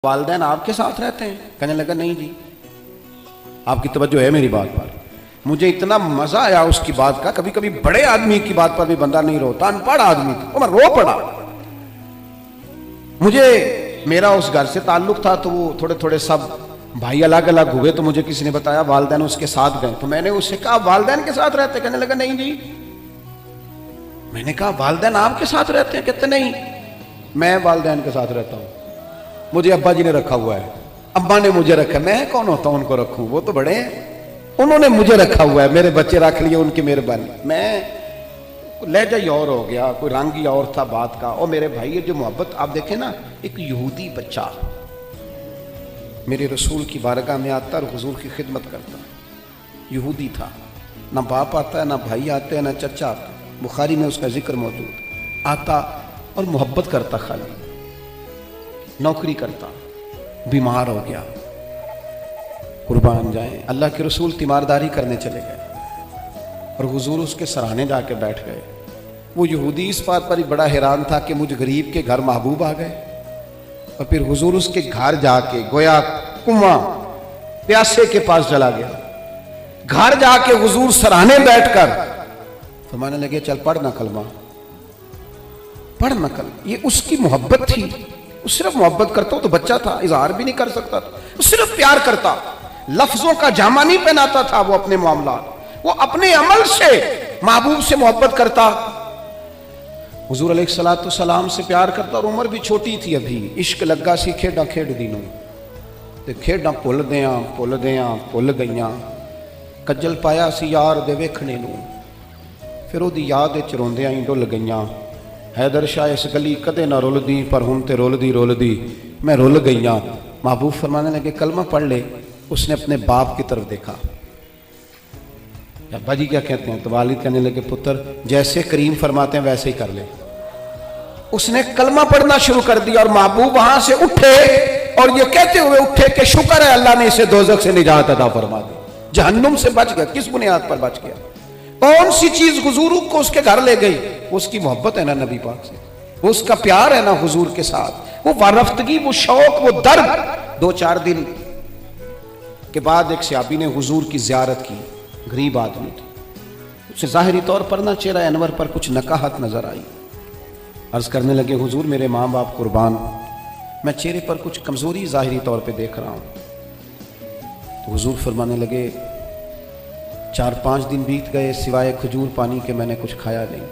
والدین آپ کے ساتھ رہتے ہیں؟ کہنے لگا نہیں جی، آپ کی توجہ ہے میری بات پر۔ مجھے اتنا مزہ آیا اس کی بات کا، کبھی کبھی بڑے آدمی کی بات پر بھی بندہ نہیں روتا، ان پڑھ آدمی تھا، میں رو پڑا۔ مجھے میرا اس گھر سے تعلق تھا تو وہ تھوڑے تھوڑے سب بھائی الگ الگ ہوئے، تو مجھے کسی نے بتایا والدین اس کے ساتھ گئے، تو میں نے اس سے کہا والدین کے ساتھ رہتے؟ کہنے لگا نہیں جی۔ میں نے کہا والدین آپ کے ساتھ رہتے ہیں؟ کہتے نہیں، میں والدین کے ساتھ رہتا ہوں، مجھے ابا جی نے رکھا ہوا ہے، ابا نے مجھے رکھا ہے، میں کون ہوتا ہوں ان کو رکھوں، وہ تو بڑے ہیں، انہوں نے مجھے رکھا ہوا ہے، میرے بچے رکھ لیے، ان کی مہربانی۔ میں لہجہ ہی اور ہو گیا، کوئی رنگ ہی اور تھا بات کا۔ اور میرے بھائی یہ جو محبت آپ دیکھیں نا، ایک یہودی بچہ میرے رسول کی بارگاہ میں آتا اور حضور کی خدمت کرتا، یہودی تھا، نہ باپ آتا ہے، نہ بھائی آتے ہیں، نہ چچا آتا، بخاری میں اس کا ذکر موجود، آتا اور محبت کرتا، خالی نوکری کرتا، بیمار ہو گیا، قربان جائیں، اللہ کے رسول تیمارداری کرنے چلے گئے اور حضور اس کے سرانے جا کے بیٹھ گئے۔ وہ یہودی اس بات پر ہی بڑا حیران تھا کہ مجھ غریب کے گھر محبوب آ گئے، اور پھر حضور اس کے گھر جا کے گویا کنواں پیاسے کے پاس چلا گیا، گھر جا کے حضور سرانے بیٹھ کر فرمانے لگے چل پڑھ نہ کلمہ، پڑھ نہ کلمہ۔ یہ اس کی محبت تھی، وہ صرف محبت کرتا، تو بچہ تھا، اظہار بھی نہیں کر سکتا تھا، وہ صرف پیار کرتا، لفظوں کا جامہ نہیں پہناتا تھا وہ اپنے معاملات، وہ اپنے عمل سے محبوب سے محبت کرتا، حضور علیہ السلام سے پیار کرتا، اور عمر بھی چھوٹی تھی ابھی، عشق لگا سی کھیڈاں کھیڈ دینوں، تے کھیڈاں بھل گئیاں، کجل پایا سی یار دے ویکھنے نوں، پھر وہ دی یاد وچ روندیاں ہی ڈل گئیاں، حیدر شاہ اس گلی کدے نہ رول دی، پر ہن تے رول دی میں رول گئیاں۔ محبوب فرمانے لگے کلمہ پڑھ لے۔ اس نے اپنے باپ کی طرف دیکھا، ابا جی کیا کہتے ہیں؟ تو والد کہنے لگے پتر جیسے کریم فرماتے ہیں ویسے ہی کر لے۔ اس نے کلمہ پڑھنا شروع کر دیا، اور محبوب وہاں سے اٹھے اور یہ کہتے ہوئے اٹھے کہ شکر ہے اللہ نے اسے دوزخ سے نجات عطا فرما دی، جہنم سے بچ گیا۔ کس بنیاد پر بچ گیا؟ کون سی چیز حضور کو اس کے گھر لے گئی؟ اس کی محبت ہے نا نبی پاک سے، وہ اس کا پیار ہے نا حضور کے ساتھ، وہ وارفتگی، وہ شوق، وہ درد۔ 2-4 دن کے بعد ایک صحابی نے حضور کی زیارت کی، غریب آدمی تھا، اسے ظاہری طور پر نہ چہرہ انور پر کچھ نکاہت نظر آئی۔ عرض کرنے لگے حضور میرے ماں باپ قربان، میں چہرے پر کچھ کمزوری ظاہری طور پہ دیکھ رہا ہوں۔ تو حضور فرمانے لگے 4-5 دن بیت گئے، سوائے کھجور پانی کے میں نے کچھ کھایا نہیں۔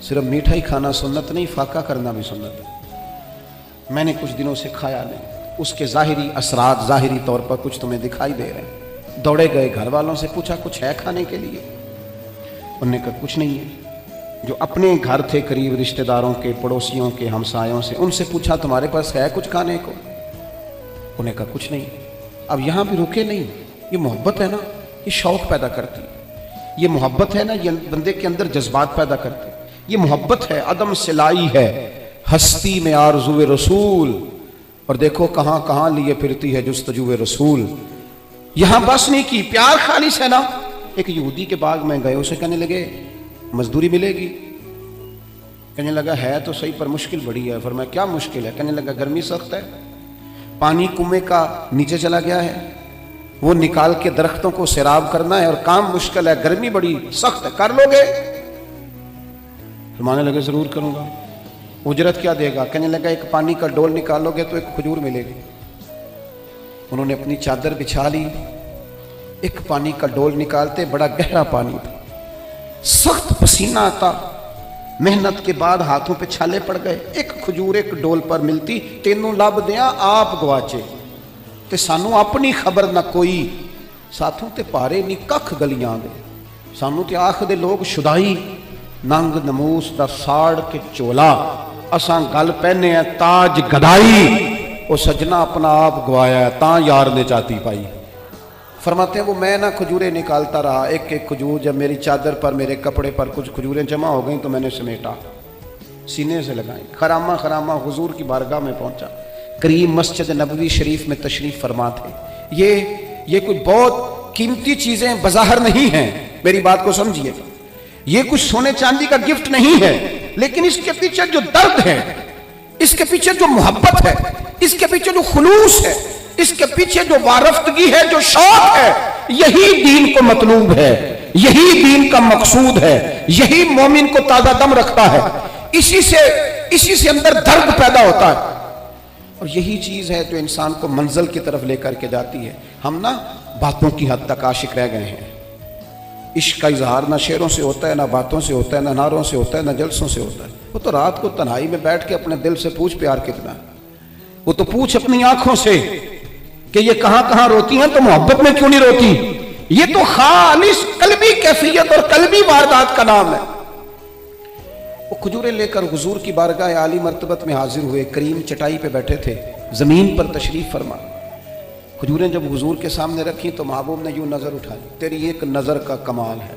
صرف میٹھا ہی کھانا سنت نہیں، فاقہ کرنا بھی سنت ہے، میں نے کچھ دنوں سے کھایا نہیں۔ اس کے ظاہری اثرات ظاہری طور پر کچھ تمہیں دکھائی دے رہے ہیں۔ دوڑے گئے، گھر والوں سے پوچھا کچھ ہے کھانے کے لیے؟ انہوں نے کہا کچھ نہیں ہے۔ جو اپنے گھر تھے قریب رشتہ داروں کے، پڑوسیوں کے، ہمسایوں سے، ان سے پوچھا تمہارے پاس ہے کچھ کھانے کو؟ انہوں نے کہا کچھ نہیں۔ اب یہاں بھی رکے نہیں، یہ محبت ہے نا، یہ شوق پیدا کرتی، یہ محبت ہے نا، یہ بندے کے اندر جذبات پیدا کرتی، یہ محبت ہے، عدم سلائی ہے، ہستی میں آرزو رسول، اور دیکھو کہاں کہاں لیے پھرتی ہے جستجو رسول۔ یہاں بس نہیں کی، پیار خالص ہے نا۔ ایک یہودی کے باغ میں گئے، اسے کہنے لگے مزدوری ملے گی؟ کہنے لگا ہے تو صحیح پر مشکل بڑی ہے۔ فرمایا کیا مشکل ہے؟ کہنے لگا گرمی سخت ہے، پانی کنویں کا نیچے چلا گیا ہے، وہ نکال کے درختوں کو سیراب کرنا ہے، اور کام مشکل ہے، گرمی بڑی سخت ہے، کر لو گے؟ فرمانے لگے ضرور کروں گا۔ اجرت کیا دے گا؟ کہنے لگا ایک پانی کا ڈول نکالو گے تو ایک کھجور ملے گی۔ انہوں نے اپنی چادر بچھا لی، ایک پانی کا ڈول نکالتے، بڑا گہرا پانی تھا، سخت پسینہ آتا، محنت کے بعد ہاتھوں پہ چھالے پڑ گئے، ایک کھجور ایک ڈول پر ملتی، تینوں لب دیاں آپ گواچے، تے سانو اپنی خبر نہ کوئی، ساتھوں تے پارے نہیں ککھ گلیاں دے، سانو تے آخ دے لوگ شدائی، ننگ نموس دا ساڑ کے چولا، اساں گل پہنے ہیں تاج گدائی، وہ سجنا اپنا آپ گوایا ہے تاں یار نے چاہتی پائی۔ فرماتے ہیں وہ میں نہ کھجوریں نکالتا رہا، ایک ایک کھجور، جب میری چادر پر، میرے کپڑے پر کچھ کھجوریں جمع ہو گئیں تو میں نے سمیٹا، سینے سے لگائیں، خرامہ خرامہ حضور کی بارگاہ میں پہنچا۔ کریم مسجد نبوی شریف میں تشریف فرما تھے۔ یہ کوئی بہت قیمتی چیزیں بظاہر نہیں ہیں، میری بات کو سمجھیے، یہ کچھ سونے چاندی کا گفٹ نہیں ہے، لیکن اس کے پیچھے جو درد ہے، اس کے پیچھے جو محبت ہے، اس کے پیچھے جو خلوص ہے، اس کے پیچھے جو وارفتگی ہے، جو شوق ہے، یہی دین کو مطلوب ہے، یہی دین کا مقصود ہے، یہی مومن کو تازہ دم رکھتا ہے، اسی سے اندر درد پیدا ہوتا ہے، اور یہی چیز ہے جو انسان کو منزل کی طرف لے کر کے جاتی ہے۔ ہم نا باتوں کی حد تک عاشق رہ گئے ہیں۔ عشق کا اظہار نہ شعروں سے ہوتا ہے، نہ باتوں سے ہوتا ہے، نہ نعروں سے ہوتا ہے، نہ جلسوں سے ہوتا ہے۔ وہ تو رات کو تنہائی میں بیٹھ کے اپنے دل سے پوچھ پیار کتنا ہے، وہ تو پوچھ اپنی آنکھوں سے کہ یہ کہاں کہاں روتی ہیں تو محبت میں کیوں نہیں روتی۔ یہ تو خالص قلبی کیفیت اور قلبی واردات کا نام ہے۔ وہ کھجوریں لے کر حضور کی بارگاہ عالی مرتبت میں حاضر ہوئے، کریم چٹائی پہ بیٹھے تھے، زمین پر تشریف فرما۔ کھجوریں جب حضور کے سامنے رکھی تو محبوب نے یوں نظر اٹھائی، تیری ایک نظر کا کمال ہے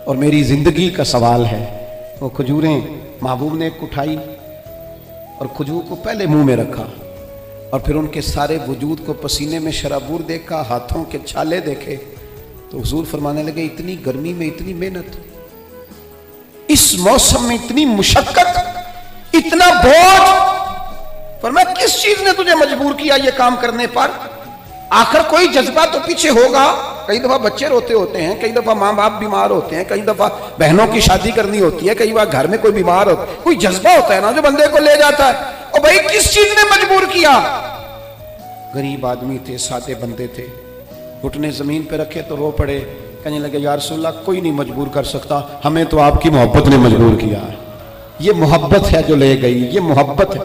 اور میری زندگی کا سوال ہے۔ وہ کھجوریں محبوب نے ایک اٹھائی اور کھجور کو پہلے منہ میں رکھا، اور پھر ان کے سارے وجود کو پسینے میں شرابور دیکھا، ہاتھوں کے چھالے دیکھے، تو حضور فرمانے لگے اتنی گرمی میں اتنی محنت، اس موسم میں اتنی مشقت، اتنا بوجھ، فرمایا کس چیز نے تجھے مجبور کیا یہ کام کرنے پر؟ آخر کوئی جذبہ تو پیچھے ہوگا۔ کئی دفعہ بچے روتے ہوتے ہیں، کئی دفعہ ماں باپ بیمار ہوتے ہیں، کئی دفعہ بہنوں کی شادی کرنی ہوتی ہے، کئی بار گھر میں کوئی بیمار ہوتا ہے، کوئی جذبہ ہوتا ہے نا جو بندے کو لے جاتا ہے۔ اور بھائی کس چیز نے مجبور کیا؟ غریب آدمی تھے، سادے بندے تھے، گھٹنے زمین پہ رکھے تو رو پڑے، کہنے لگے یا رسول اللہ کوئی نہیں مجبور کر سکتا، ہمیں تو آپ کی محبت نے مجبور کیا۔ یہ محبت ہے جو لے گئی، یہ محبت ہے۔